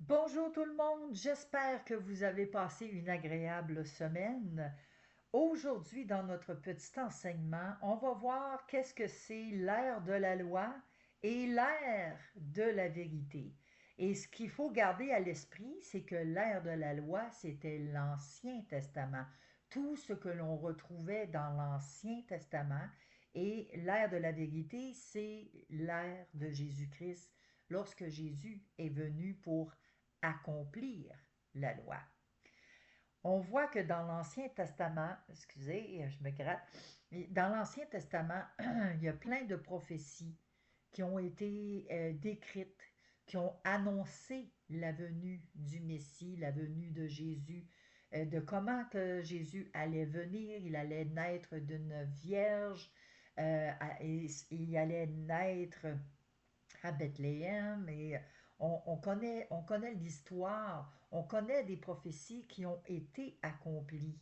Bonjour tout le monde, j'espère que vous avez passé une agréable semaine. Aujourd'hui, dans notre petit enseignement, on va voir qu'est-ce que c'est l'ère de la loi et l'ère de la vérité. Et ce qu'il faut garder à l'esprit, c'est que l'ère de la loi, c'était l'Ancien Testament. Tout ce que l'on retrouvait dans l'Ancien Testament et l'ère de la vérité, c'est l'ère de Jésus-Christ, lorsque Jésus est venu pour accomplir la loi. On voit que dans l'Ancien Testament, excusez, je me gratte, dans l'Ancien Testament, il y a plein de prophéties qui ont été décrites, qui ont annoncé la venue du Messie, la venue de Jésus, de comment que Jésus allait venir, il allait naître d'une vierge, et il allait naître à Bethléem et on connaît l'histoire, on connaît des prophéties qui ont été accomplies.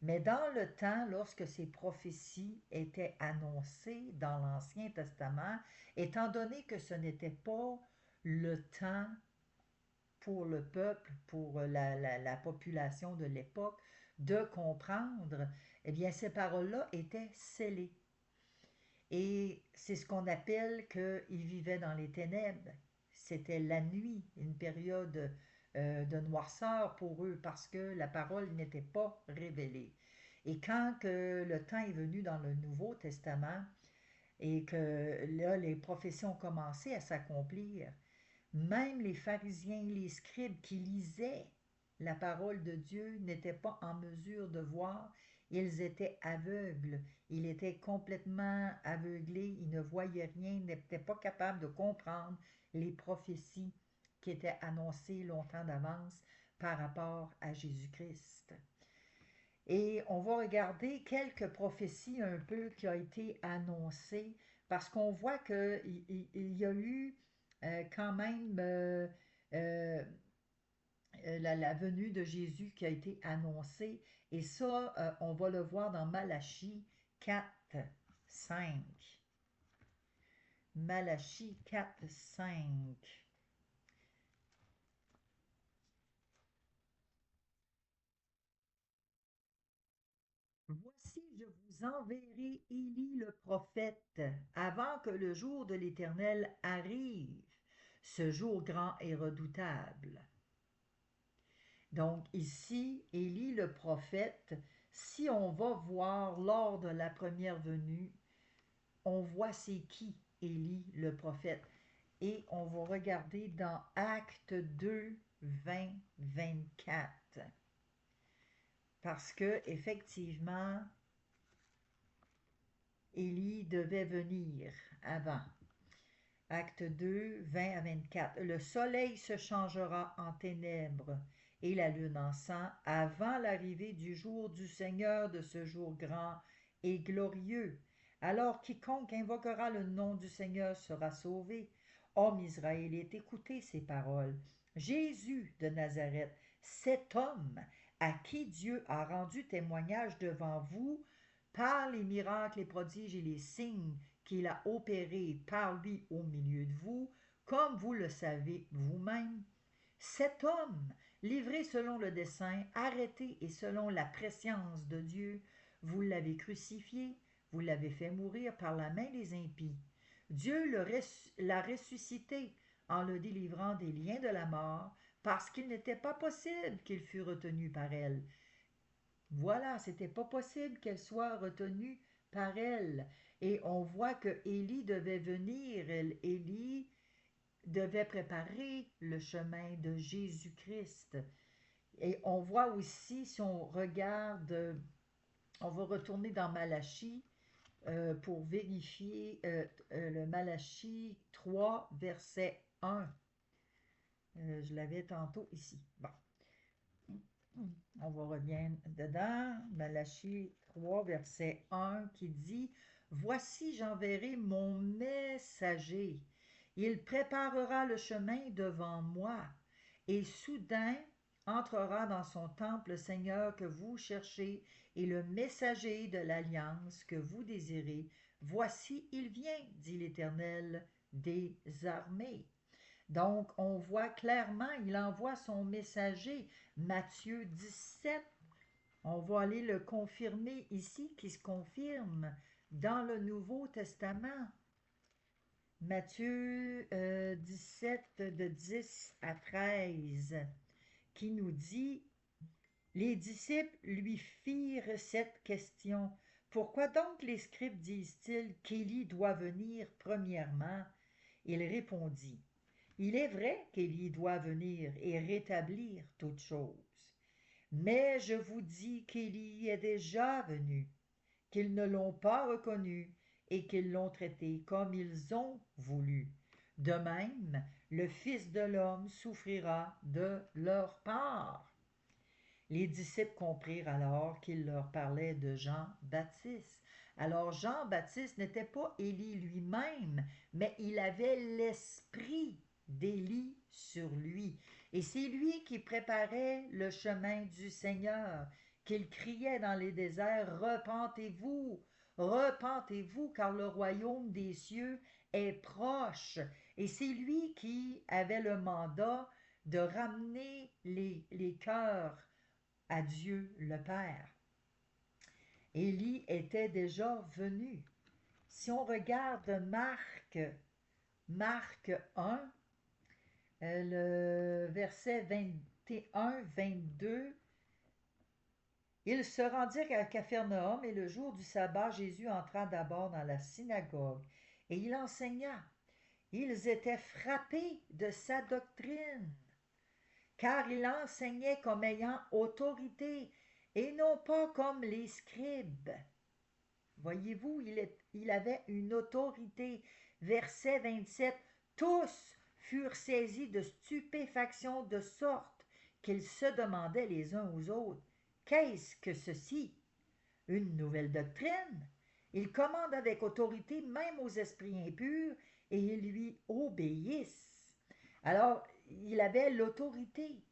Mais dans le temps, lorsque ces prophéties étaient annoncées dans l'Ancien Testament, étant donné que ce n'était pas le temps pour le peuple, pour la population de l'époque, de comprendre, eh bien, ces paroles-là étaient scellées. Et c'est ce qu'on appelle qu'ils vivaient dans les ténèbres. C'était la nuit, une période de noirceur pour eux parce que la parole n'était pas révélée. Et quand que le temps est venu dans le Nouveau Testament et que là, les prophéties ont commencé à s'accomplir, même les pharisiens, les scribes qui lisaient la parole de Dieu n'étaient pas en mesure de voir. Ils étaient aveugles. Ils étaient complètement aveuglés. Ils ne voyaient rien. Ils n'étaient pas capables de comprendre les prophéties qui étaient annoncées longtemps d'avance par rapport à Jésus-Christ. Et on va regarder quelques prophéties un peu qui ont été annoncées parce qu'on voit qu'il y a eu quand même euh, la venue de Jésus qui a été annoncée. Et ça, on va le voir dans Malachie 4, 5. Malachie 4, 5. Voici, je vous enverrai Élie le prophète, avant que le jour de l'Éternel arrive, ce jour grand et redoutable. Donc ici, Élie le prophète, si on va voir lors de la première venue, on voit c'est qui Élie le prophète. Et on va regarder dans Acte 2, 20, 24. Parce que effectivement, Élie devait venir avant. Acte 2, 20 à 24. Le soleil se changera en ténèbres et la lune en sang avant l'arrivée du jour du Seigneur, de ce jour grand et glorieux. Alors quiconque invoquera le nom du Seigneur sera sauvé. Homme israélite, écoutez ces paroles. Jésus de Nazareth, cet homme à qui Dieu a rendu témoignage devant vous par les miracles, les prodiges et les signes qu'il a opérés par lui au milieu de vous, comme vous le savez vous-même. Cet homme, livré selon le dessein, arrêté et selon la prescience de Dieu, vous l'avez crucifié, vous l'avez fait mourir par la main des impies. Dieu l'a ressuscité en le délivrant des liens de la mort, parce qu'il n'était pas possible qu'il fût retenu par elle. Voilà, c'était pas possible qu'elle soit retenue par elle. Et on voit que Élie devait venir, Élie devait préparer le chemin de Jésus-Christ. Et on voit aussi, si on regarde, on va retourner dans Malachie pour vérifier le Malachie 3, verset 1. Je l'avais tantôt ici. Bon, on va revenir dedans. Malachie 3, verset 1 qui dit: Voici, j'enverrai mon messager. Il préparera le chemin devant moi. Et soudain entrera dans son temple le Seigneur que vous cherchez et le messager de l'alliance que vous désirez. Voici, il vient, dit l'Éternel des armées. Donc, on voit clairement, il envoie son messager, Matthieu 17. On va aller le confirmer ici, qui se confirme dans le Nouveau Testament. Matthieu 17, de 10 à 13, qui nous dit: les disciples lui firent cette question: pourquoi donc les scribes disent-ils qu'Élie doit venir premièrement? Il répondit: il est vrai qu'Élie doit venir et rétablir toutes choses. Mais je vous dis qu'Élie est déjà venu, qu'ils ne l'ont pas reconnu et qu'ils l'ont traité comme ils ont voulu. De même, le Fils de l'homme souffrira de leur part. Les disciples comprirent alors qu'il leur parlait de Jean-Baptiste. Alors Jean-Baptiste n'était pas Élie lui-même, mais il avait l'esprit d'Élie sur lui. Et c'est lui qui préparait le chemin du Seigneur, qu'il criait dans les déserts: repentez-vous, repentez-vous, car le royaume des cieux est proche. Et c'est lui qui avait le mandat de ramener les cœurs à Dieu le Père. Élie était déjà venu. Si on regarde Marc 1, le verset 21-22, ils se rendirent à Capharnaüm et le jour du sabbat, Jésus entra d'abord dans la synagogue et il enseigna. Ils étaient frappés de sa doctrine, car il enseignait comme ayant autorité et non pas comme les scribes. Voyez-vous, il avait une autorité. Verset 27, tous furent saisis de stupéfaction de sorte qu'ils se demandaient les uns aux autres: qu'est-ce que ceci? Une nouvelle doctrine? Il commande avec autorité même aux esprits impurs et ils lui obéissent. Alors, il avait l'autorité.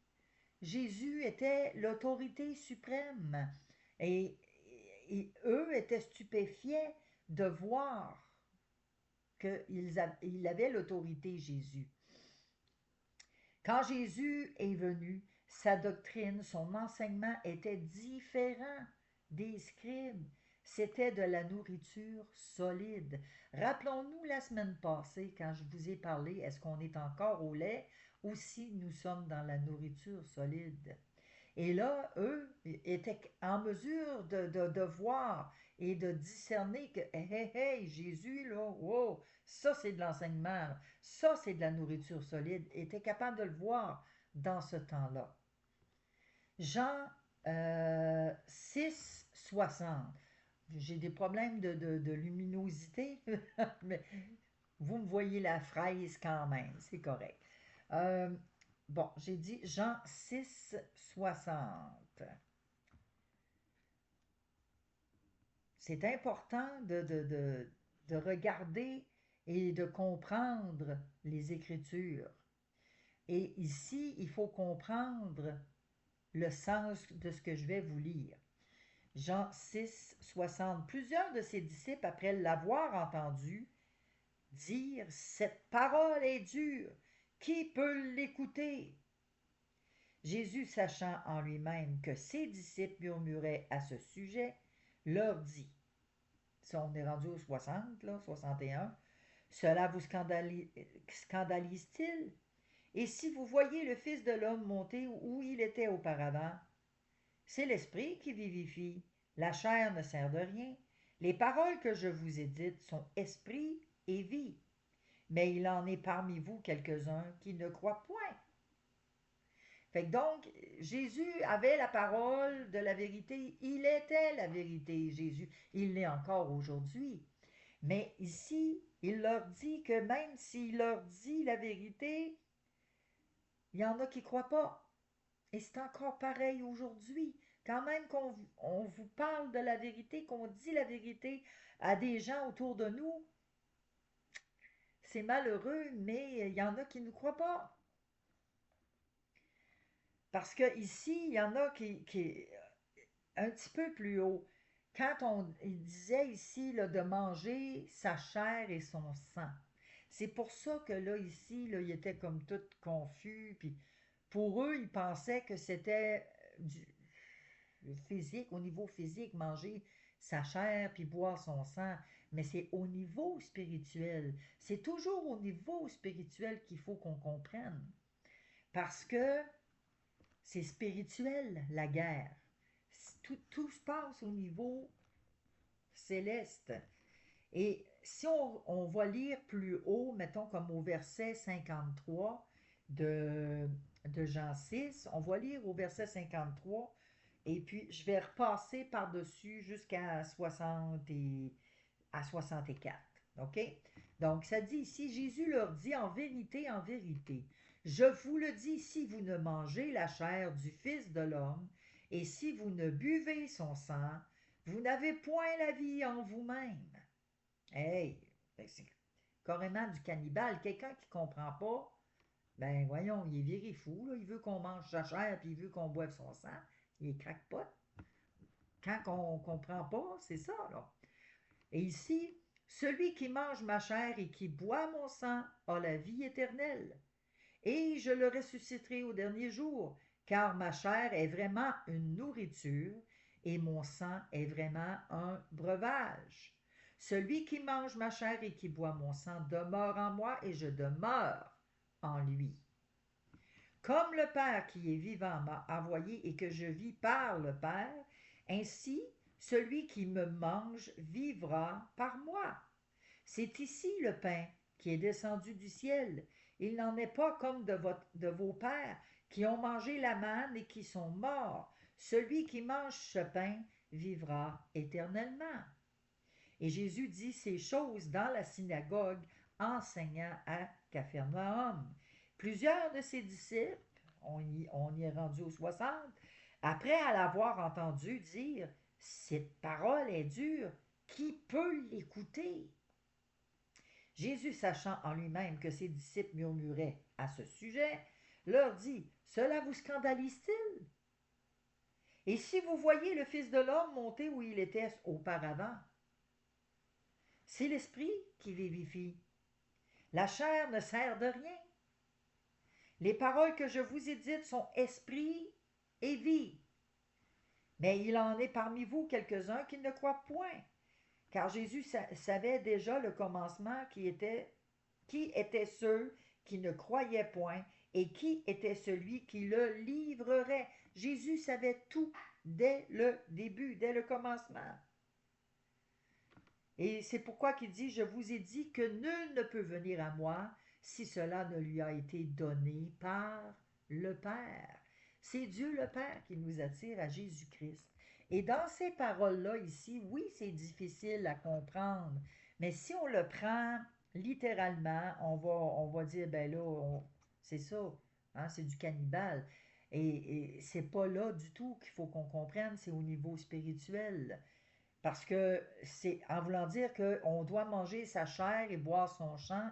Jésus était l'autorité suprême. Et eux étaient stupéfiés de voir qu'il avait l'autorité, Jésus. Quand Jésus est venu, sa doctrine, son enseignement était différent des scribes. C'était de la nourriture solide. Rappelons-nous la semaine passée, quand je vous ai parlé, est-ce qu'on est encore au lait ou si nous sommes dans la nourriture solide? Et là, eux étaient en mesure de voir et de discerner que, hey, hey, Jésus, là, wow, ça c'est de l'enseignement, ça c'est de la nourriture solide, étaient capables de le voir dans ce temps-là. Jean 6, 60. J'ai des problèmes de luminosité, mais vous me voyez la fraise quand même, c'est correct. Euh, bon, j'ai dit Jean 6, 60. C'est important de regarder et de comprendre les Écritures. Et ici, il faut comprendre le sens de ce que je vais vous lire. Jean 6, 60. Plusieurs de ses disciples, après l'avoir entendu, dirent: cette parole est dure, qui peut l'écouter? Jésus, sachant en lui-même que ses disciples murmuraient à ce sujet, leur dit, si on est rendu au 60, là, 61, cela vous scandalise-t-il? Et si vous voyez le Fils de l'homme monter où il était auparavant, c'est l'esprit qui vivifie, la chair ne sert de rien. Les paroles que je vous ai dites sont esprit et vie. Mais il en est parmi vous quelques-uns qui ne croient point. Fait que donc, Jésus avait la parole de la vérité. Il était la vérité, Jésus. Il l'est encore aujourd'hui. Mais ici, il leur dit que même s'il leur dit la vérité, il y en a qui ne croient pas. Et c'est encore pareil aujourd'hui. Quand même qu'on vous parle de la vérité, qu'on dit la vérité à des gens autour de nous, c'est malheureux, mais il y en a qui ne croient pas. Parce que ici, il y en a qui un petit peu plus haut. Quand il disait ici là, de manger sa chair et son sang, C'est pour ça que là, ici, là, ils étaient comme tout confus, puis pour eux, ils pensaient que c'était du physique, au niveau physique, manger sa chair puis boire son sang, mais c'est au niveau spirituel. C'est toujours au niveau spirituel qu'il faut qu'on comprenne, parce que c'est spirituel, la guerre. Tout se passe au niveau céleste. Et si on va lire plus haut, mettons comme au verset 53 de, de Jean 6, on va lire au verset 53, et puis je vais repasser par-dessus jusqu'à 60 à 64. OK? Donc, ça dit ici, Jésus leur dit en vérité, je vous le dis, si vous ne mangez la chair du Fils de l'homme, et si vous ne buvez son sang, vous n'avez point la vie en vous-même. Hey, c'est carrément du cannibale. Quelqu'un qui ne comprend pas, ben voyons, il est viré fou, là. Il veut qu'on mange sa chair, puis il veut qu'on boive son sang. Il est crackpot. Quand on ne comprend pas, c'est ça, là. Et ici, celui qui mange ma chair et qui boit mon sang a la vie éternelle. Et je le ressusciterai au dernier jour, car ma chair est vraiment une nourriture et mon sang est vraiment un breuvage. Celui qui mange ma chair et qui boit mon sang demeure en moi et je demeure en lui. Comme le Père qui est vivant m'a envoyé et que je vis par le Père, ainsi celui qui me mange vivra par moi. C'est ici le pain qui est descendu du ciel. Il n'en est pas comme de vos pères qui ont mangé la manne et qui sont morts. Celui qui mange ce pain vivra éternellement. Et Jésus dit ces choses dans la synagogue, enseignant à Capharnaüm. Plusieurs de ses disciples, on y est rendu aux 60, après l'avoir entendu dire, cette parole est dure, qui peut l'écouter? Jésus, sachant en lui-même que ses disciples murmuraient à ce sujet, leur dit, cela vous scandalise-t-il? Et si vous voyez le Fils de l'homme monter où il était auparavant, c'est l'esprit qui vivifie. La chair ne sert de rien. Les paroles que je vous ai dites sont esprit et vie. Mais il en est parmi vous quelques-uns qui ne croient point. Car Jésus savait déjà le commencement qui étaient ceux qui ne croyaient point et qui était celui qui le livrerait. Jésus savait tout dès le début, dès le commencement. Et c'est pourquoi il dit, je vous ai dit que nul ne peut venir à moi si cela ne lui a été donné par le Père. C'est Dieu le Père qui nous attire à Jésus-Christ. Et dans ces paroles-là ici, oui, c'est difficile à comprendre, mais si on le prend littéralement, on va dire, ben là, c'est ça, hein, c'est du cannibale. Et c'est pas là du tout qu'il faut qu'on comprenne, c'est au niveau spirituel. Parce que c'est en voulant dire qu'on doit manger sa chair et boire son sang,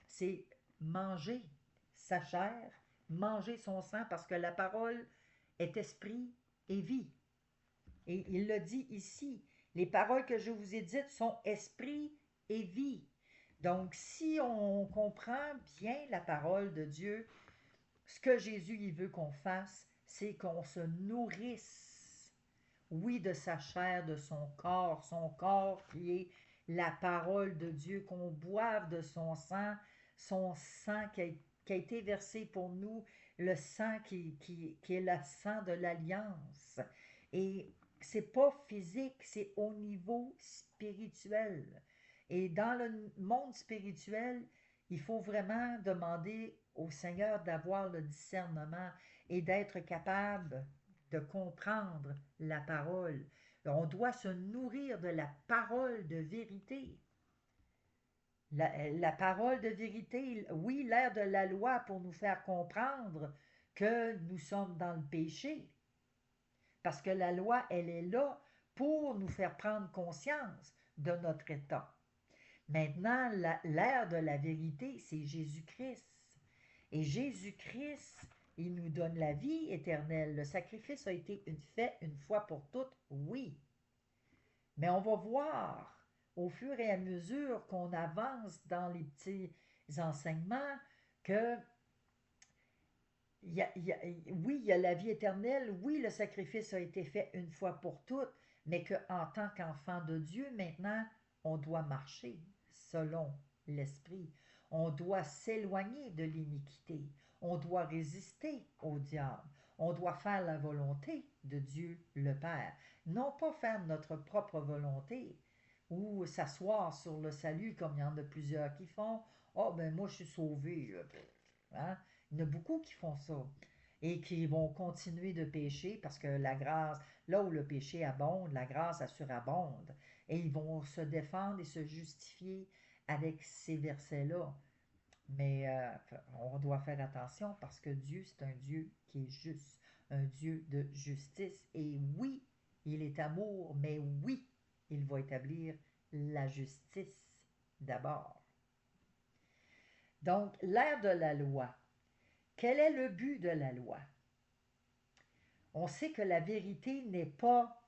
c'est manger sa chair, manger son sang, parce que la parole est esprit et vie. Et il le dit ici, les paroles que je vous ai dites sont esprit et vie. Donc, si on comprend bien la parole de Dieu, ce que Jésus il veut qu'on fasse, c'est qu'on se nourrisse, oui, de sa chair, de son corps qui est la parole de Dieu, qu'on boive de son sang qui a été versé pour nous, le sang qui est le sang de l'alliance. Et c'est pas physique, c'est au niveau spirituel. Et dans le monde spirituel, il faut vraiment demander au Seigneur d'avoir le discernement et d'être capable de comprendre la parole. On doit se nourrir de la parole de vérité. La parole de vérité, oui, l'air de la loi pour nous faire comprendre que nous sommes dans le péché. Parce que la loi, elle est là pour nous faire prendre conscience de notre état. Maintenant, l'ère de la vérité, c'est Jésus-Christ. Et Jésus-Christ, il nous donne la vie éternelle. Le sacrifice a été fait une fois pour toutes, oui. Mais on va voir au fur et à mesure qu'on avance dans les petits enseignements que oui, il y a la vie éternelle, oui, le sacrifice a été fait une fois pour toutes, mais qu'en tant qu'enfant de Dieu, maintenant, on doit marcher selon l'Esprit. On doit s'éloigner de l'iniquité. On doit résister au diable. On doit faire la volonté de Dieu le Père. Non pas faire notre propre volonté ou s'asseoir sur le salut comme il y en a plusieurs qui font. Oh, ben moi, je suis sauvé. Hein? Il y en a beaucoup qui font ça et qui vont continuer de pécher parce que la grâce, là où le péché abonde, la grâce surabonde. Et ils vont se défendre et se justifier avec ces versets-là. Mais on doit faire attention parce que Dieu, c'est un Dieu qui est juste, un Dieu de justice. Et oui, il est amour, mais oui, il va établir la justice d'abord. Donc, l'ère de la loi. Quel est le but de la loi? On sait que la vérité n'est pas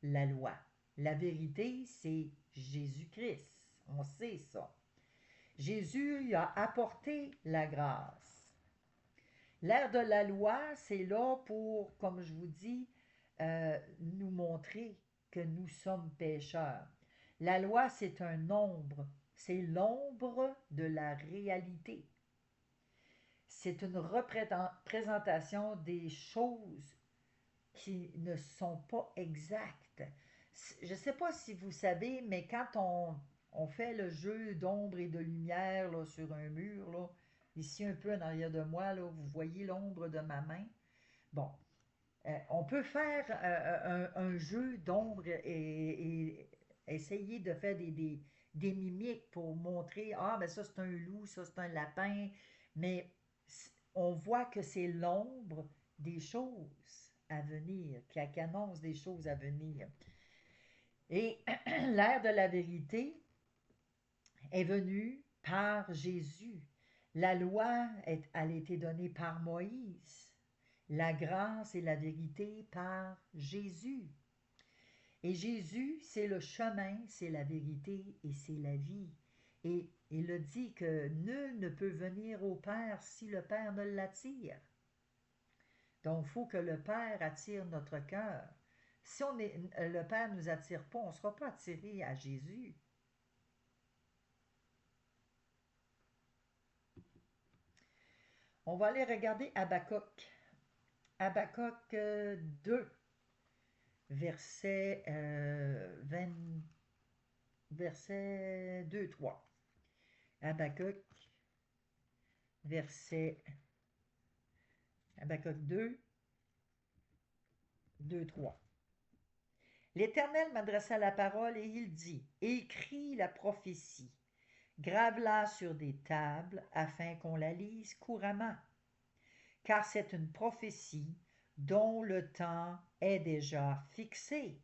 la loi. La vérité, c'est Jésus-Christ. On sait ça. Jésus a apporté la grâce. L'ère de la loi, c'est là pour, comme je vous dis, nous montrer que nous sommes pécheurs. La loi, c'est un ombre. C'est l'ombre de la réalité. C'est une représentation des choses qui ne sont pas exactes. Je ne sais pas si vous savez, mais quand on fait le jeu d'ombre et de lumière là, sur un mur, là, ici un peu en arrière de moi, là, vous voyez l'ombre de ma main. Bon, on peut faire un jeu d'ombre et essayer de faire des mimiques pour montrer, ah, ben ça c'est un loup, ça c'est un lapin, mais on voit que c'est l'ombre des choses à venir, qui annonce des choses à venir. Et l'ère de la vérité est venue par Jésus. La loi, elle a été donnée par Moïse. La grâce et la vérité par Jésus. Et Jésus, c'est le chemin, c'est la vérité et c'est la vie. Et il a dit que nul ne peut venir au Père si le Père ne l'attire. Donc, il faut que le Père attire notre cœur. Si le Père ne nous attire pas, on ne sera pas attiré à Jésus. On va aller regarder Habakkuk. Habakkuk 2, verset, 20, verset 2, 3. Habakkuk, verset Habakkuk 2, 2, 3. L'Éternel m'adressa la parole et il dit, écris la prophétie, grave-la sur des tables afin qu'on la lise couramment, car c'est une prophétie dont le temps est déjà fixé.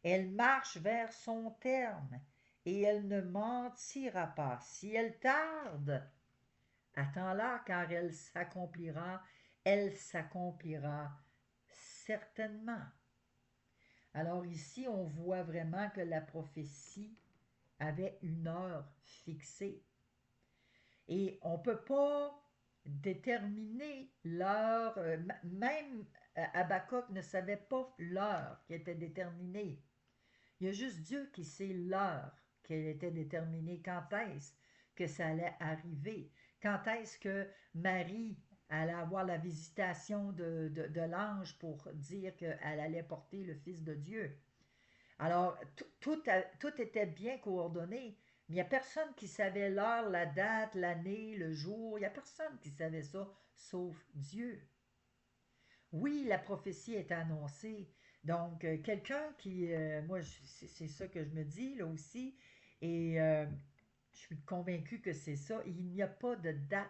Elle marche vers son terme et elle ne mentira pas. Si elle tarde, attends-la car elle s'accomplira certainement. Alors ici, on voit vraiment que la prophétie avait une heure fixée. Et on ne peut pas déterminer l'heure, même Habakkuk ne savait pas l'heure qui était déterminée. Il y a juste Dieu qui sait l'heure qui était déterminée, quand est-ce que ça allait arriver, quand est-ce que Marie allait avoir la visitation de l'ange pour dire qu'elle allait porter le Fils de Dieu. Alors, tout était bien coordonné, mais il n'y a personne qui savait l'heure, la date, l'année, le jour. Il n'y a personne qui savait ça, sauf Dieu. Oui, la prophétie est annoncée. Donc, quelqu'un qui, moi, c'est ça que je me dis là aussi, et je suis convaincue que c'est ça. Il n'y a pas de date,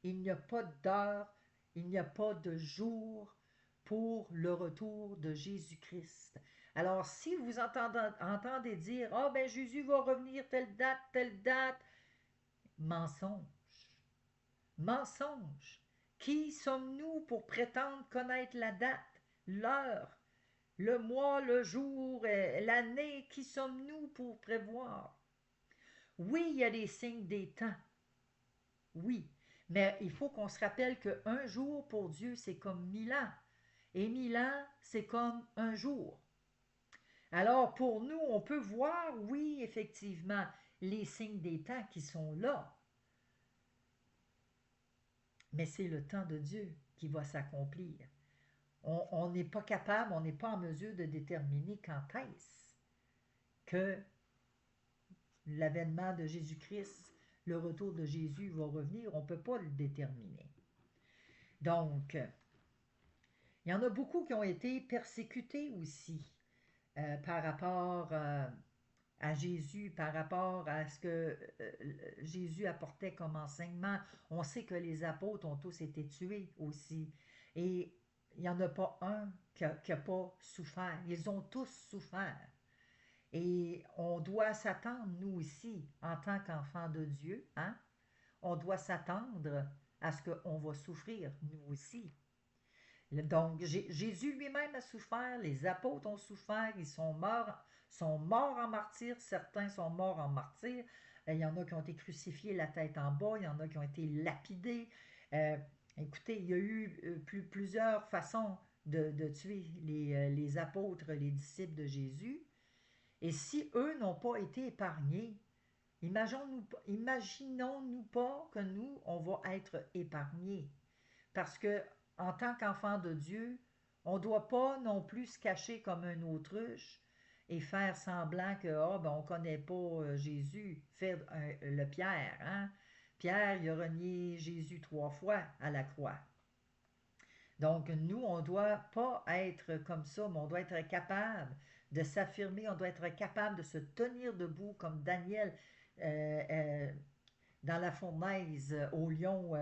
il n'y a pas d'heure, il n'y a pas de jour pour le retour de Jésus-Christ. Alors, si vous entendez dire, ah ben Jésus va revenir telle date, mensonge, mensonge. Qui sommes-nous pour prétendre connaître la date, l'heure? Le mois, le jour, l'année, qui sommes-nous pour prévoir? Oui, il y a des signes des temps, oui, mais il faut qu'on se rappelle qu'un jour pour Dieu, c'est comme 1000 ans, et 1000 ans, c'est comme un jour. Alors pour nous, on peut voir, oui, effectivement, les signes des temps qui sont là, mais c'est le temps de Dieu qui va s'accomplir. On n'est pas capable, on n'est pas en mesure de déterminer quand est-ce que l'avènement de Jésus-Christ, le retour de Jésus va revenir, on ne peut pas le déterminer. Donc, il y en a beaucoup qui ont été persécutés aussi par rapport à Jésus, par rapport à ce que Jésus apportait comme enseignement. On sait que les apôtres ont tous été tués aussi. Et il n'y en a pas un qui a pas souffert. Ils ont tous souffert. Et on doit s'attendre, nous aussi, en tant qu'enfants de Dieu, hein? On doit s'attendre à ce qu'on va souffrir, nous aussi. Donc, Jésus lui-même a souffert, les apôtres ont souffert, ils sont morts en martyrs, certains sont morts en martyrs, il y en a qui ont été crucifiés la tête en bas, il y en a qui ont été lapidés. Euh, Écoutez, il y a eu plusieurs façons de tuer les apôtres, les disciples de Jésus. Et si eux n'ont pas été épargnés, imaginons-nous pas que nous, on va être épargnés. Parce que en tant qu'enfant de Dieu, on ne doit pas non plus se cacher comme un autruche et faire semblant que ben, on ne connaît pas Jésus, faire le Pierre. Hein? Pierre, il a renié Jésus 3 fois à la croix. Donc, nous, on ne doit pas être comme ça, mais on doit être capable de s'affirmer, on doit être capable de se tenir debout comme Daniel dans la fournaise, au lion,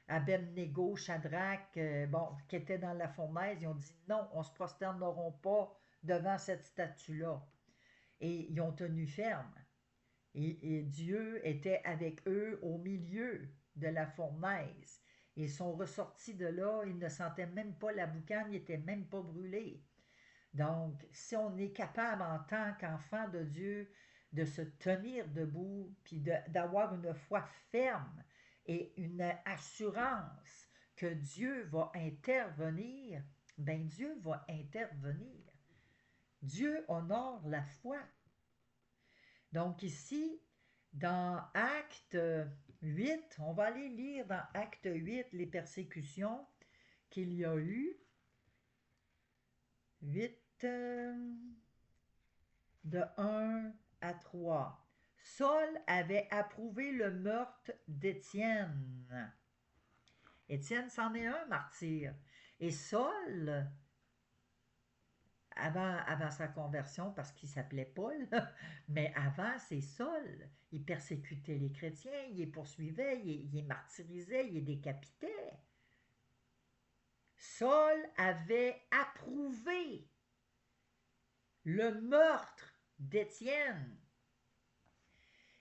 Abednego, Shadrach, bon, qui étaient dans la fournaise, ils ont dit non, on ne se prosterneront pas devant cette statue-là. Et ils ont tenu ferme. Et Dieu était avec eux au milieu de la fournaise. Ils sont ressortis de là, ils ne sentaient même pas la boucane, ils n'étaient même pas brûlés. Donc, si on est capable en tant qu'enfant de Dieu de se tenir debout, puis d'avoir une foi ferme et une assurance que Dieu va intervenir, ben Dieu va intervenir. Dieu honore la foi. Donc ici, dans Acte 8, on va aller lire dans Acte 8 les persécutions qu'il y a eu. 8, de 1 à 3. Saul avait approuvé le meurtre d'Étienne. Étienne, c'en est un martyr. Et Saul, avant sa conversion, parce qu'il s'appelait Paul, mais avant, c'est Saul. Il persécutait les chrétiens, il les poursuivait, il les martyrisait, il les décapitait. Saul avait approuvé le meurtre d'Étienne.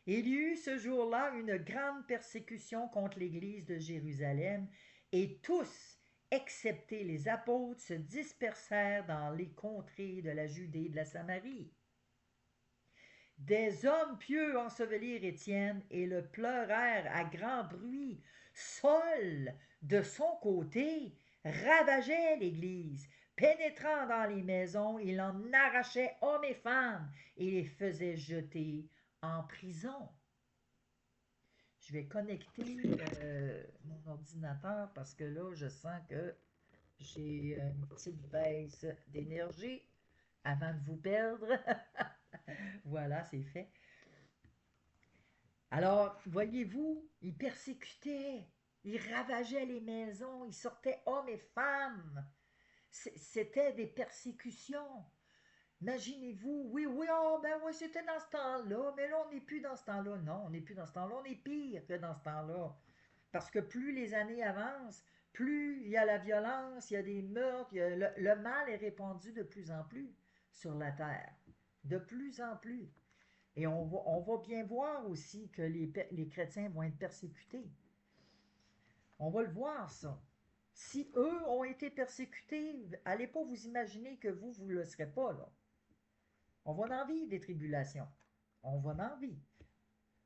Il y eut ce jour-là une grande persécution contre l'église de Jérusalem, et tous, excepté les apôtres, se dispersèrent dans les contrées de la Judée et de la Samarie. Des hommes pieux ensevelirent Étienne et le pleurèrent à grand bruit. Saul, de son côté, ravageait l'église. Pénétrant dans les maisons, il en arrachait hommes et femmes et les faisait jeter en prison. Je vais connecter mon ordinateur parce que là, je sens que j'ai une petite baisse d'énergie avant de vous perdre. Voilà, c'est fait. Alors, voyez-vous, ils persécutaient, ils ravageaient les maisons, ils sortaient hommes et femmes. C'était des persécutions. Imaginez-vous, oui, oui, oh, ben oui, c'était dans ce temps-là, mais là, on n'est plus dans ce temps-là. Non, on n'est plus dans ce temps-là, on est pire que dans ce temps-là. Parce que plus les années avancent, plus il y a la violence, il y a des meurtres, le mal est répandu de plus en plus sur la terre. De plus en plus. Et on va bien voir aussi que les chrétiens vont être persécutés. On va le voir, ça. Si eux ont été persécutés, allez pas vous imaginer que vous ne le serez pas, là. On va en vivre des tribulations. On va en vivre.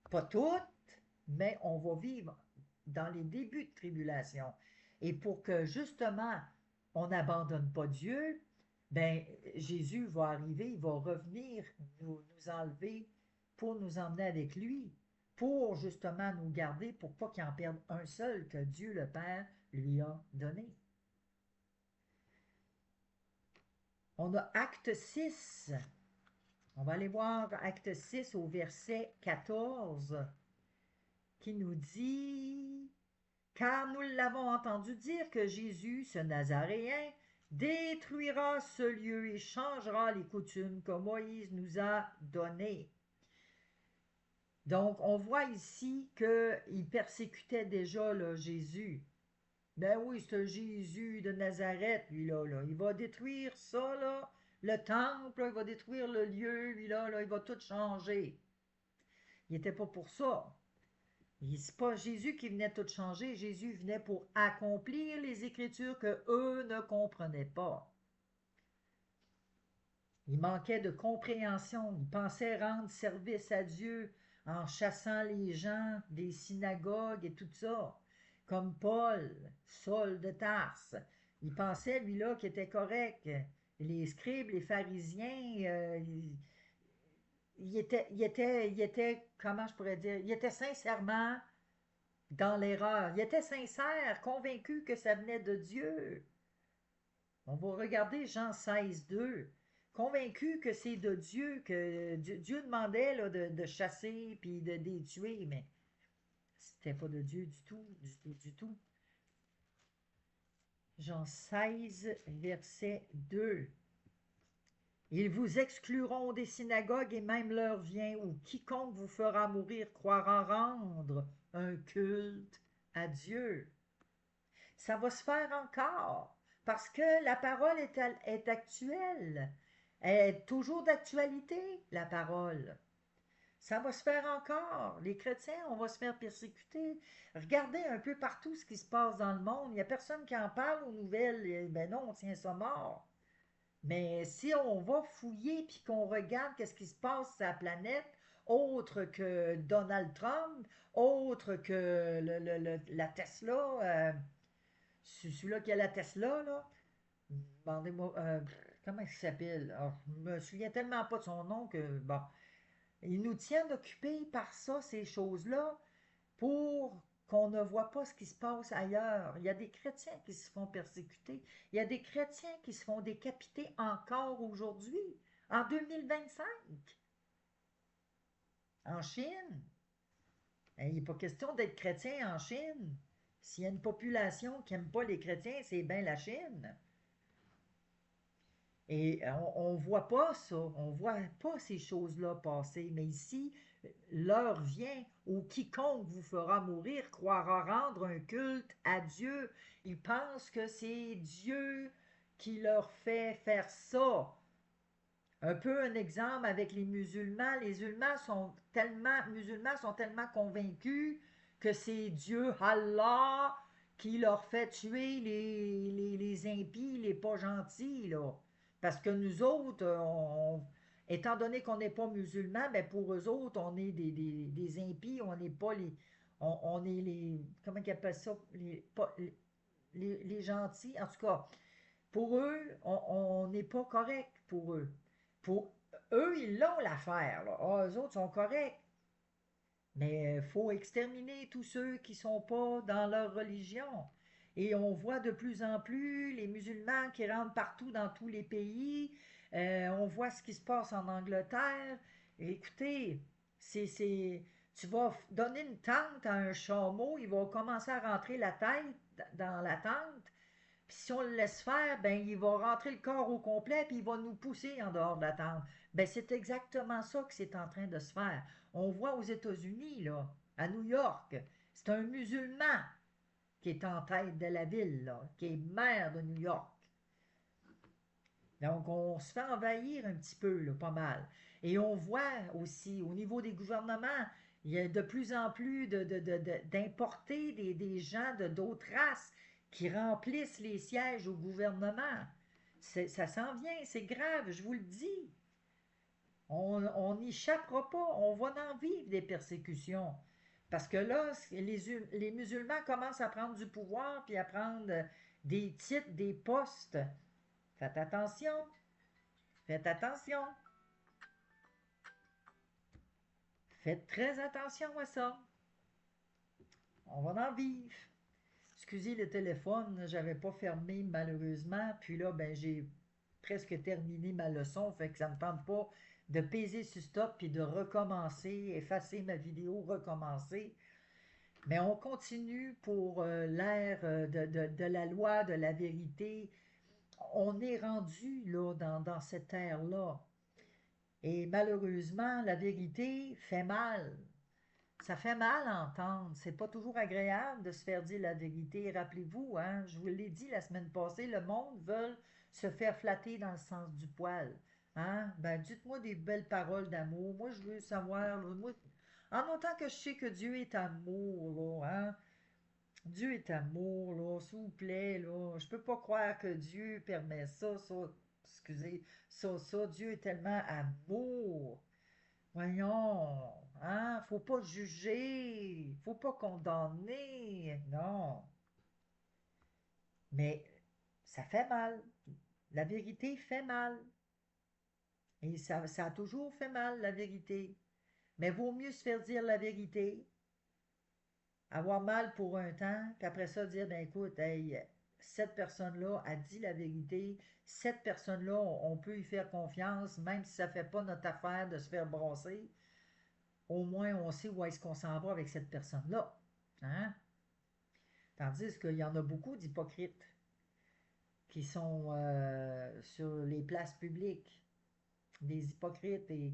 Pas toutes, mais on va vivre dans les débuts de tribulation. Et pour que justement on n'abandonne pas Dieu, ben Jésus va arriver, il va revenir nous enlever pour nous emmener avec lui, pour justement nous garder, pour pas qu'il en perde un seul que Dieu le Père lui a donné. On a Acte 6. On va aller voir Acte 6 au verset 14 qui nous dit: Car nous l'avons entendu dire que Jésus, ce Nazaréen, détruira ce lieu et changera les coutumes que Moïse nous a données. Donc, on voit ici qu'il persécutait déjà là, Jésus. Ben oui, c'est Jésus de Nazareth, lui-là. Là. Il va détruire ça, là, le temple, il va détruire le lieu, lui-là, là, il va tout changer. Il n'était pas pour ça. C'est pas Jésus qui venait tout changer, Jésus venait pour accomplir les Écritures que eux ne comprenaient pas. Il manquait de compréhension, il pensait rendre service à Dieu en chassant les gens des synagogues et tout ça, comme Paul, Saul de Tarse. Il pensait, lui-là, qu'il était correct. Les scribes, les pharisiens, il était, comment je pourrais dire, il était sincèrement dans l'erreur. Il était sincère, convaincu que ça venait de Dieu. On va regarder Jean 16, 2. Convaincu que c'est de Dieu, que Dieu demandait là, de chasser puis de les tuer, mais c'était pas de Dieu du tout, du tout, du tout. Jean 16, verset 2. Ils vous excluront des synagogues et même l'heure vient où quiconque vous fera mourir croira rendre un culte à Dieu. Ça va se faire encore parce que la parole est actuelle. Elle est toujours d'actualité, la parole. Ça va se faire encore. Les chrétiens, on va se faire persécuter. Regardez un peu partout ce qui se passe dans le monde. Il n'y a personne qui en parle aux nouvelles. Ben non, on tient ça mort. Mais si on va fouiller puis qu'on regarde qu'est-ce qui se passe sur la planète, autre que Donald Trump, autre que la Tesla, celui-là qui a la Tesla, là, demandez-moi, comment il s'appelle? Alors, je me souviens tellement pas de son nom que, bon, ils nous tiennent occupés par ça, ces choses-là, pour qu'on ne voit pas ce qui se passe ailleurs. Il y a des chrétiens qui se font persécuter. Il y a des chrétiens qui se font décapiter encore aujourd'hui, en 2025, en Chine. Il n'est pas question d'être chrétien en Chine. S'il y a une population qui n'aime pas les chrétiens, c'est bien la Chine. Et on ne voit pas ça, on ne voit pas ces choses-là passer. Mais ici, l'heure vient où quiconque vous fera mourir croira rendre un culte à Dieu. Ils pensent que c'est Dieu qui leur fait faire ça. Un peu un exemple avec les musulmans. Les musulmans sont tellement convaincus que c'est Dieu, Allah, qui leur fait tuer les impies, les pas gentils, là. Parce que nous autres, étant donné qu'on n'est pas musulmans, ben pour eux autres, on est des impies, on n'est pas les. On est les. Comment ils appellent ça? Les gentils. En tout cas, pour eux, on n'est pas correct pour eux. Pour eux, ils l'ont l'affaire. Là. Ah, eux autres sont corrects. Mais il faut exterminer tous ceux qui ne sont pas dans leur religion. Et on voit de plus en plus les musulmans qui rentrent partout dans tous les pays. On voit ce qui se passe en Angleterre. Écoutez, tu vas donner une tente à un chameau, il va commencer à rentrer la tête dans la tente. Puis si on le laisse faire, ben il va rentrer le corps au complet, puis il va nous pousser en dehors de la tente. Ben c'est exactement ça que c'est en train de se faire. On voit aux États-Unis, là, à New York, c'est un musulman qui est en tête de la ville, là, qui est maire de New York. Donc, on se fait envahir un petit peu, là, pas mal. Et on voit aussi, au niveau des gouvernements, il y a de plus en plus d'importer des gens de d'autres races qui remplissent les sièges au gouvernement. Ça s'en vient, c'est grave, je vous le dis. On n'échappera pas, on va en vivre des persécutions. Parce que là, les musulmans commencent à prendre du pouvoir puis à prendre des titres, des postes. Faites attention, faites attention, faites très attention à ça. On va en vivre. Excusez le téléphone, j'avais pas fermé malheureusement, puis là, ben j'ai presque terminé ma leçon, fait que ça me tente pas de peser sur stop puis de recommencer, effacer ma vidéo, recommencer. Mais on continue pour l'ère de la loi, de la vérité. On est rendu là dans cette ère-là. Et malheureusement, la vérité fait mal. Ça fait mal à entendre. C'est pas toujours agréable de se faire dire la vérité. Rappelez-vous, hein, je vous l'ai dit la semaine passée, le monde veut se faire flatter dans le sens du poil. Hein? Ben, dites-moi des belles paroles d'amour. Moi, je veux savoir, là, moi, en autant que je sais que Dieu est amour, là, hein? Dieu est amour, là, s'il vous plaît, là. Je peux pas croire que Dieu permet ça, excusez, ça. Dieu est tellement amour. Voyons, hein, faut pas juger, faut pas condamner, non. Mais ça fait mal. La vérité fait mal. Et ça a toujours fait mal, la vérité. Mais vaut mieux se faire dire la vérité, avoir mal pour un temps, puis après ça dire, ben écoute, hey, cette personne-là a dit la vérité, cette personne-là, on peut y faire confiance, même si ça fait pas notre affaire de se faire brasser. Au moins on sait où est-ce qu'on s'en va avec cette personne-là. Hein? Tandis qu'il y en a beaucoup d'hypocrites qui sont sur les places publiques, des hypocrites et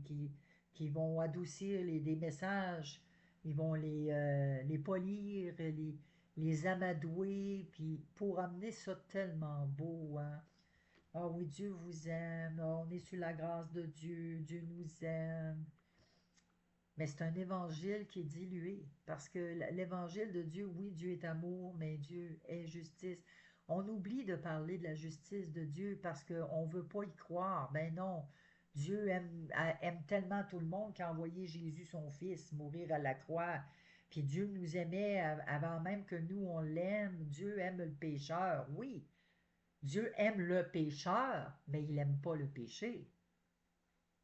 qui vont adoucir des messages, ils vont les polir, les amadouer, puis pour amener ça tellement beau. Hein? Ah oui, Dieu vous aime, ah, on est sous la grâce de Dieu, Dieu nous aime. Mais c'est un évangile qui est dilué, parce que l'évangile de Dieu, oui, Dieu est amour, mais Dieu est justice. On oublie de parler de la justice de Dieu parce qu'on ne veut pas y croire. Ben non, Dieu aime tellement tout le monde qu'il a envoyé Jésus, son Fils, mourir à la croix. Puis Dieu nous aimait avant même que nous, on l'aime. Dieu aime le pécheur, oui. Dieu aime le pécheur, mais il n'aime pas le péché.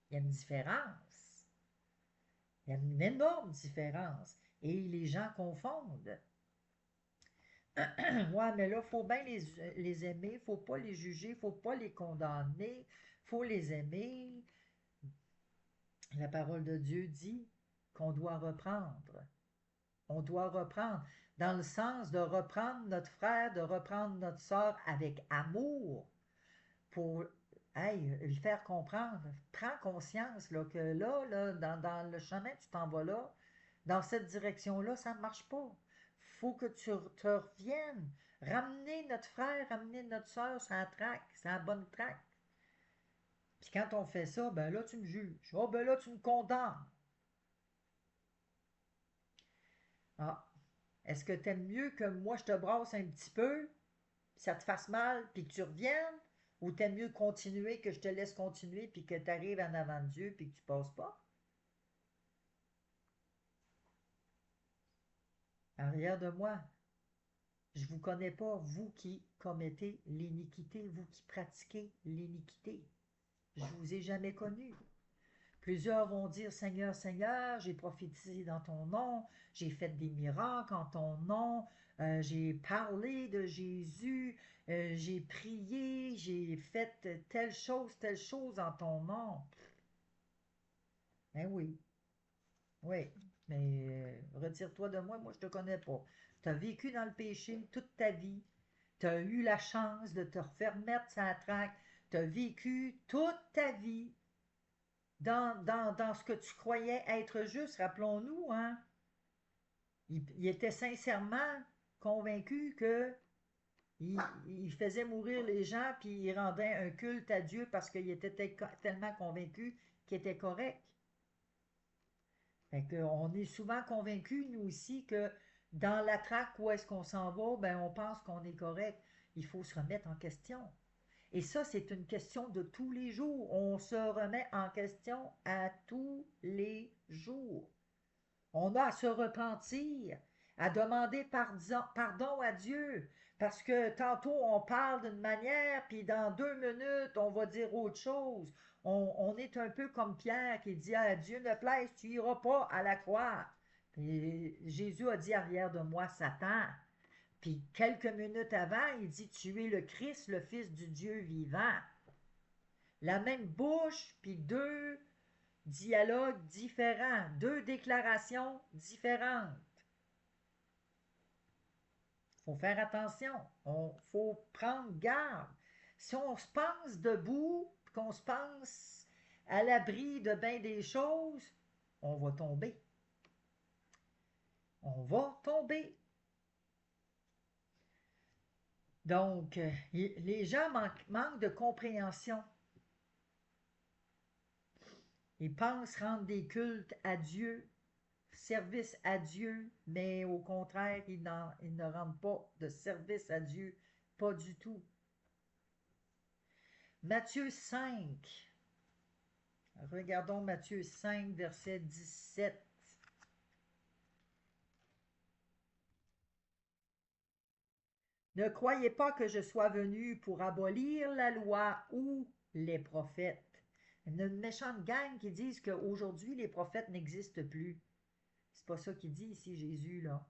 Il y a une différence. Il y a une énorme différence. Et les gens confondent. Ouais, mais là, il faut bien les aimer, il ne faut pas les juger, il ne faut pas les condamner, il faut les aimer. La parole de Dieu dit qu'on doit reprendre. On doit reprendre, dans le sens de reprendre notre frère, de reprendre notre soeur avec amour pour lui faire comprendre. Prends conscience là, que là dans le chemin, tu t'en vas là, dans cette direction-là, ça ne marche pas. Faut que tu te reviennes. Ramener notre frère, ramener notre soeur sur la traque, sur la bonne traque. Puis quand on fait ça, ben là, tu me juges. Oh, ben là, tu me condamnes. Ah, est-ce que t'aimes mieux que moi, je te brasse un petit peu, puis ça te fasse mal, puis que tu reviennes? Ou t'aimes mieux continuer, que je te laisse continuer, puis que tu arrives en avant de Dieu, puis que tu passes pas? Arrière de moi, je vous connais pas, vous qui commettez l'iniquité, vous qui pratiquez l'iniquité. Je vous ai jamais connu. Plusieurs vont dire, Seigneur, Seigneur, j'ai prophétisé dans ton nom, j'ai fait des miracles en ton nom, j'ai parlé de Jésus, j'ai prié, j'ai fait telle chose en ton nom. Ben oui, oui, mais retire-toi de moi, moi je te connais pas. Tu as vécu dans le péché toute ta vie, tu as eu la chance de te refaire mettre sa traque, tu as vécu toute ta vie dans ce que tu croyais être juste, rappelons-nous, hein? Il était sincèrement convaincu que il faisait mourir les gens, puis il rendait un culte à Dieu parce qu'il était tellement convaincu qu'il était correct. Fait qu'on est souvent convaincus, nous aussi, que Dans la traque où est-ce qu'on s'en va, ben on pense qu'on est correct. Il faut se remettre en question. Et ça, c'est une question de tous les jours. On se remet en question à tous les jours. On a à se repentir, à demander pardon à Dieu. Parce que tantôt, on parle d'une manière, puis dans 2 minutes, on va dire autre chose. On est un peu comme Pierre qui dit à Dieu ne plaise, tu n'iras pas à la croix. Puis Jésus a dit arrière de moi, Satan. Puis quelques minutes avant, il dit tu es le Christ, le Fils du Dieu vivant. La même bouche, puis deux dialogues différents, deux déclarations différentes. Il faut faire attention, il faut prendre garde. Si on se pense debout, qu'on se pense à l'abri de bien des choses, on va tomber. On va tomber. Donc, les gens manquent de compréhension. Ils pensent rendre des cultes à Dieu, service à Dieu, mais au contraire, ils ne rendent pas de service à Dieu, pas du tout. Matthieu 5. Regardons Matthieu 5, verset 17. Ne croyez pas que je sois venu pour abolir la loi ou les prophètes. Une méchante gang qui disent qu'aujourd'hui, les prophètes n'existent plus. C'est pas ça qu'il dit ici, Jésus, là.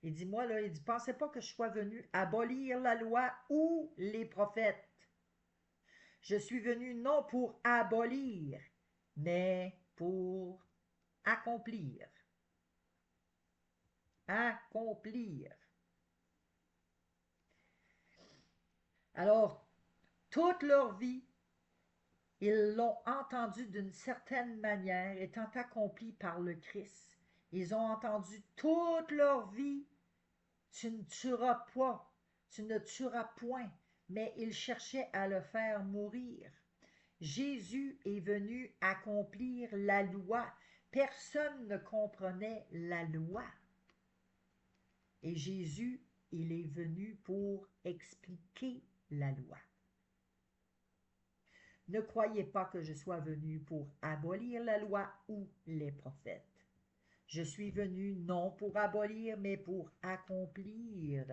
Il dit, moi, là, il dit, pensez pas que je sois venu abolir la loi ou les prophètes. Je suis venu non pour abolir, mais pour accomplir. Accomplir. Alors, toute leur vie, ils l'ont entendu d'une certaine manière, étant accompli par le Christ. Ils ont entendu toute leur vie, tu ne tueras pas, tu ne tueras point, mais ils cherchaient à le faire mourir. Jésus est venu accomplir la loi. Personne ne comprenait la loi. Et Jésus, il est venu pour expliquer la loi. Ne croyez pas que je sois venu pour abolir la loi ou les prophètes. Je suis venu non pour abolir, mais pour accomplir.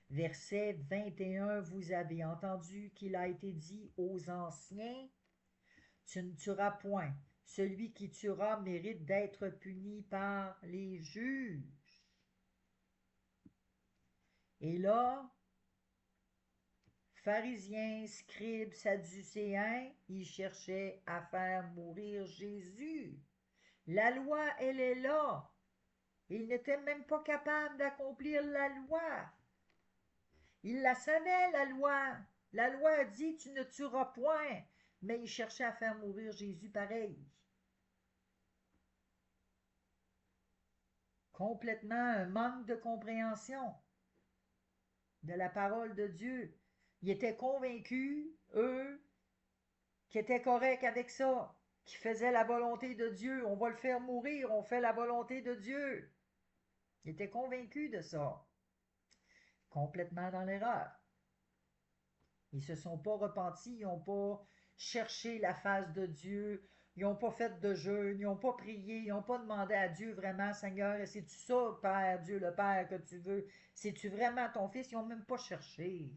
Verset 21, vous avez entendu qu'il a été dit aux anciens, tu ne tueras point. Celui qui tuera mérite d'être puni par les juges. Et là, pharisiens, scribes, sadducéens, ils cherchaient à faire mourir Jésus. La loi, elle est là. Ils n'étaient même pas capables d'accomplir la loi. Ils la savaient, la loi. La loi a dit, tu ne tueras point. Mais ils cherchaient à faire mourir Jésus pareil. Complètement un manque de compréhension de la parole de Dieu. Ils étaient convaincus, eux, qu'ils étaient corrects avec ça, qu'ils faisaient la volonté de Dieu. On va le faire mourir, on fait la volonté de Dieu. Ils étaient convaincus de ça. Complètement dans l'erreur. Ils ne se sont pas repentis, ils n'ont pas cherché la face de Dieu, ils n'ont pas fait de jeûne, ils n'ont pas prié, ils n'ont pas demandé à Dieu vraiment, Seigneur, c'est-tu ça, Père, Dieu le Père, que tu veux? C'est-tu vraiment ton fils? Ils n'ont même pas cherché.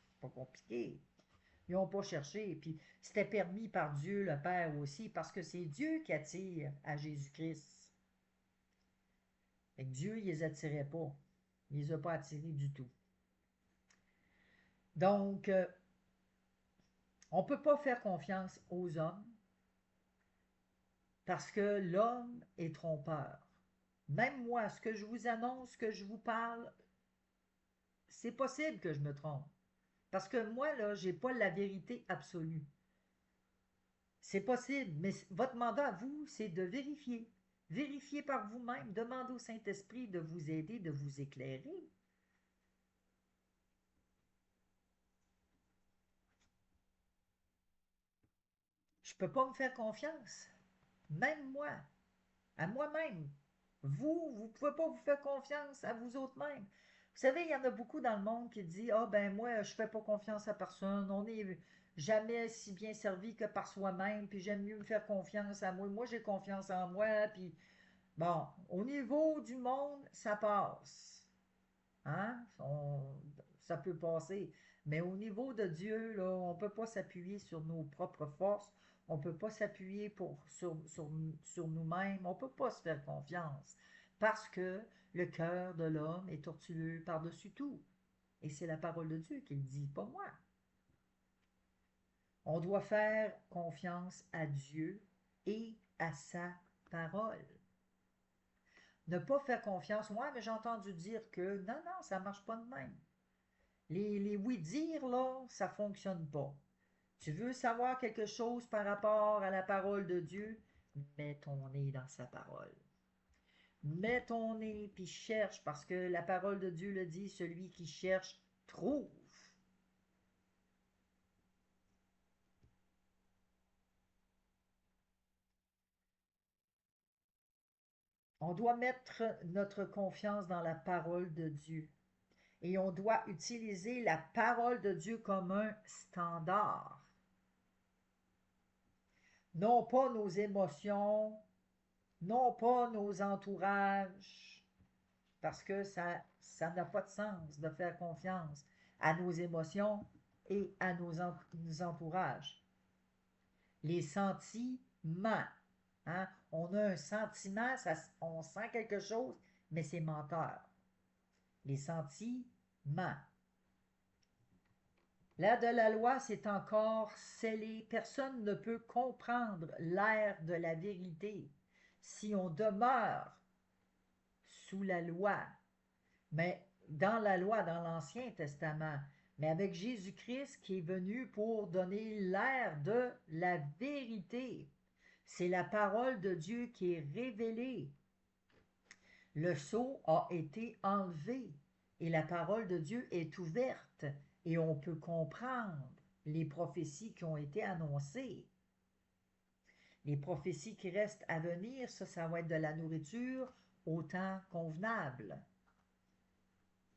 C'est pas compliqué. Ils n'ont pas cherché. Puis c'était permis par Dieu le Père aussi, parce que c'est Dieu qui attire à Jésus-Christ. Fait que Dieu, il les attirait pas. Il les a pas attirés du tout. Donc, on ne peut pas faire confiance aux hommes parce que l'homme est trompeur. Même moi, ce que je vous annonce, ce que je vous parle, c'est possible que je me trompe. Parce que moi, là, je n'ai pas la vérité absolue. C'est possible, mais votre mandat à vous, c'est de vérifier. Vérifiez par vous-même. Demandez au Saint-Esprit de vous aider, de vous éclairer. Je ne peux pas me faire confiance. Même moi, à moi-même. Vous ne pouvez pas vous faire confiance à vous autres mêmes. Vous savez, il y en a beaucoup dans le monde qui disent ah ben moi, je fais pas confiance à personne, on n'est jamais si bien servi que par soi-même, puis j'aime mieux me faire confiance à moi. Moi, j'ai confiance en moi, puis bon, au niveau du monde, ça passe. Hein? Ça peut passer. Mais au niveau de Dieu, là, on ne peut pas s'appuyer sur nos propres forces. On ne peut pas s'appuyer sur nous-mêmes. On ne peut pas se faire confiance. Parce que le cœur de l'homme est tortueux par-dessus tout. Et c'est la parole de Dieu qui le dit, pas moi. On doit faire confiance à Dieu et à sa parole. Ne pas faire confiance, ouais, mais j'ai entendu dire que non, non, ça ne marche pas de même. Les oui-dire, là, ça ne fonctionne pas. Tu veux savoir quelque chose par rapport à la parole de Dieu? Mets ton nez dans sa parole. Mets ton nez puis cherche, parce que la parole de Dieu le dit, celui qui cherche trouve. On doit mettre notre confiance dans la parole de Dieu. Et on doit utiliser la parole de Dieu comme un standard. Non pas nos émotions, non pas nos entourages, parce que ça n'a pas de sens de faire confiance à nos émotions et à nos entourages. Les sentiments, hein? On a un sentiment, on sent quelque chose, mais c'est menteur. Les sentiments. L'air de la loi, c'est encore scellé. Personne ne peut comprendre l'air de la vérité si on demeure sous la loi. Mais dans la loi, dans l'Ancien Testament, mais avec Jésus-Christ qui est venu pour donner l'air de la vérité. C'est la parole de Dieu qui est révélée. Le sceau a été enlevé et la parole de Dieu est ouverte et on peut comprendre les prophéties qui ont été annoncées. Les prophéties qui restent à venir, ça va être de la nourriture au temps convenable.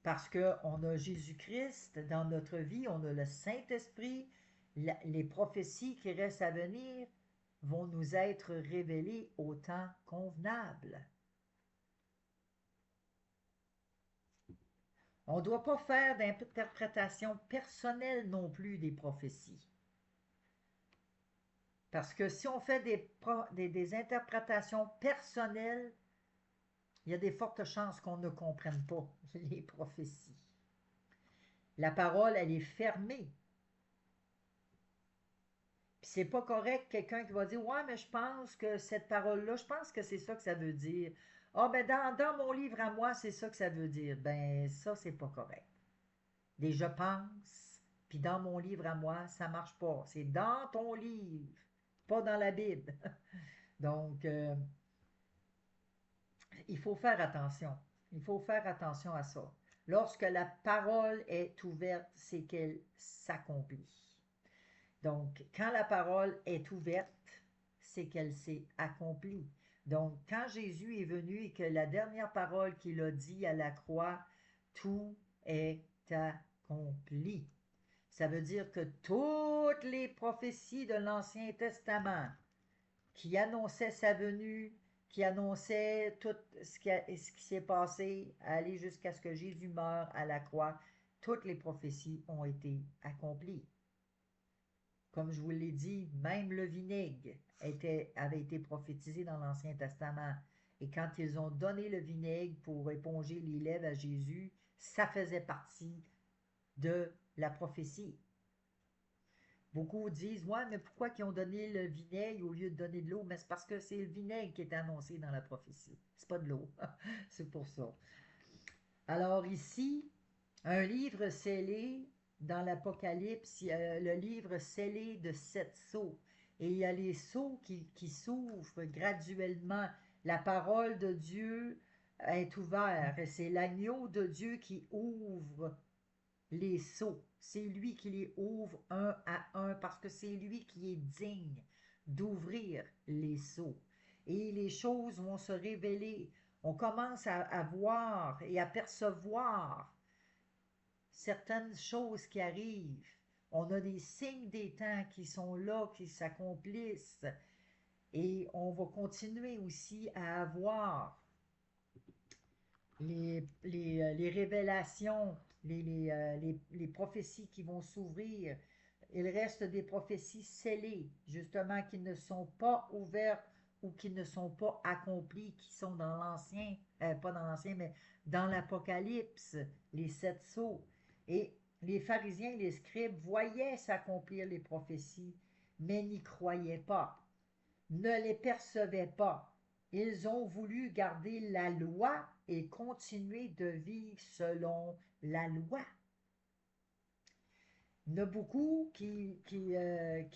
Parce qu'on a Jésus-Christ dans notre vie, on a le Saint-Esprit, les prophéties qui restent à venir vont nous être révélées au temps convenable. On ne doit pas faire d'interprétation personnelle non plus des prophéties. Parce que si on fait des interprétations personnelles, il y a des fortes chances qu'on ne comprenne pas les prophéties. La parole, elle est fermée. Puis c'est pas correct quelqu'un qui va dire ouais, mais je pense que cette parole-là, je pense que c'est ça que ça veut dire. Ah, ben dans mon livre à moi, c'est ça que ça veut dire. Ben, ça, c'est pas correct. Des je pense, puis dans mon livre à moi, ça marche pas. C'est dans ton livre, pas dans la Bible. Donc, il faut faire attention. Il faut faire attention à ça. Lorsque la parole est ouverte, c'est qu'elle s'accomplit. Donc, quand la parole est ouverte, c'est qu'elle s'est accomplie. Donc, quand Jésus est venu et que la dernière parole qu'il a dit à la croix, tout est accompli. Ça veut dire que toutes les prophéties de l'Ancien Testament qui annonçaient sa venue, qui annonçaient tout ce qui s'est passé, aller jusqu'à ce que Jésus meure à la croix, toutes les prophéties ont été accomplies. Comme je vous l'ai dit, même le vinaigre avait été prophétisé dans l'Ancien Testament. Et quand ils ont donné le vinaigre pour éponger les lèvres à Jésus, ça faisait partie de la prophétie. Beaucoup disent, ouais, mais pourquoi ils ont donné le vinaigre au lieu de donner de l'eau? Mais c'est parce que c'est le vinaigre qui est annoncé dans la prophétie. C'est pas de l'eau. C'est pour ça. Alors ici, un livre scellé dans l'Apocalypse, il y a le livre scellé de 7 sceaux. Et il y a les sceaux qui s'ouvrent graduellement. La parole de Dieu est ouverte. Et c'est l'agneau de Dieu qui ouvre les sceaux. C'est lui qui les ouvre un à un parce que c'est lui qui est digne d'ouvrir les sceaux. Et les choses vont se révéler. On commence à voir et à percevoir certaines choses qui arrivent. On a des signes des temps qui sont là, qui s'accomplissent. Et on va continuer aussi à avoir les révélations, les prophéties qui vont s'ouvrir. Il reste des prophéties scellées, justement, qui ne sont pas ouvertes ou qui ne sont pas accomplies, qui sont dans l'Ancien, pas dans l'Ancien, mais dans l'Apocalypse, les sept sceaux. Et les pharisiens et les scribes voyaient s'accomplir les prophéties, mais n'y croyaient pas, ne les percevaient pas. Ils ont voulu garder la loi et continuer de vivre selon la loi. Il y en a beaucoup qui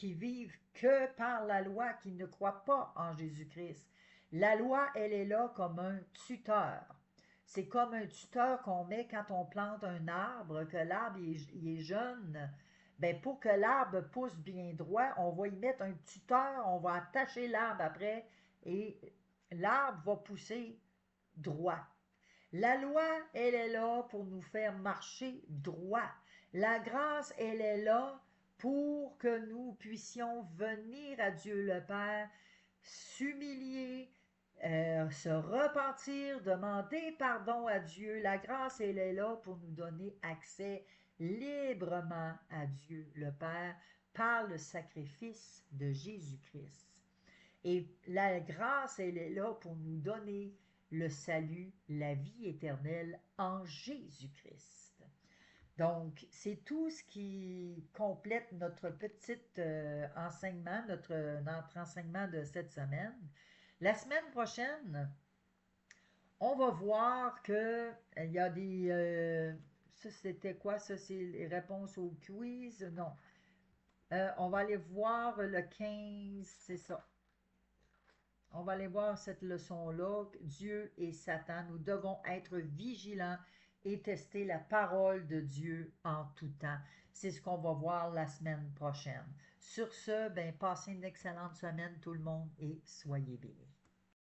vivent que par la loi, qui ne croient pas en Jésus-Christ. La loi, elle est là comme un tuteur. C'est comme un tuteur qu'on met quand on plante un arbre, que l'arbre il est jeune. Ben, pour que l'arbre pousse bien droit, on va y mettre un tuteur, on va attacher l'arbre après et l'arbre va pousser droit. La loi, elle est là pour nous faire marcher droit. La grâce, elle est là pour que nous puissions venir à Dieu le Père, s'humilier, se repentir, demander pardon à Dieu. La grâce, elle est là pour nous donner accès librement à Dieu le Père par le sacrifice de Jésus-Christ. Et la grâce, elle est là pour nous donner le salut, la vie éternelle en Jésus-Christ. Donc, c'est tout ce qui complète notre petit enseignement, notre enseignement de cette semaine. La semaine prochaine, on va voir que il y a des... ça, c'était quoi? Ça, c'est les réponses au quiz? Non. On va aller voir le 15, c'est ça. On va aller voir cette leçon-là, Dieu et Satan. Nous devons être vigilants et tester la parole de Dieu en tout temps. C'est ce qu'on va voir la semaine prochaine. Sur ce, ben, passez une excellente semaine tout le monde et soyez bénis.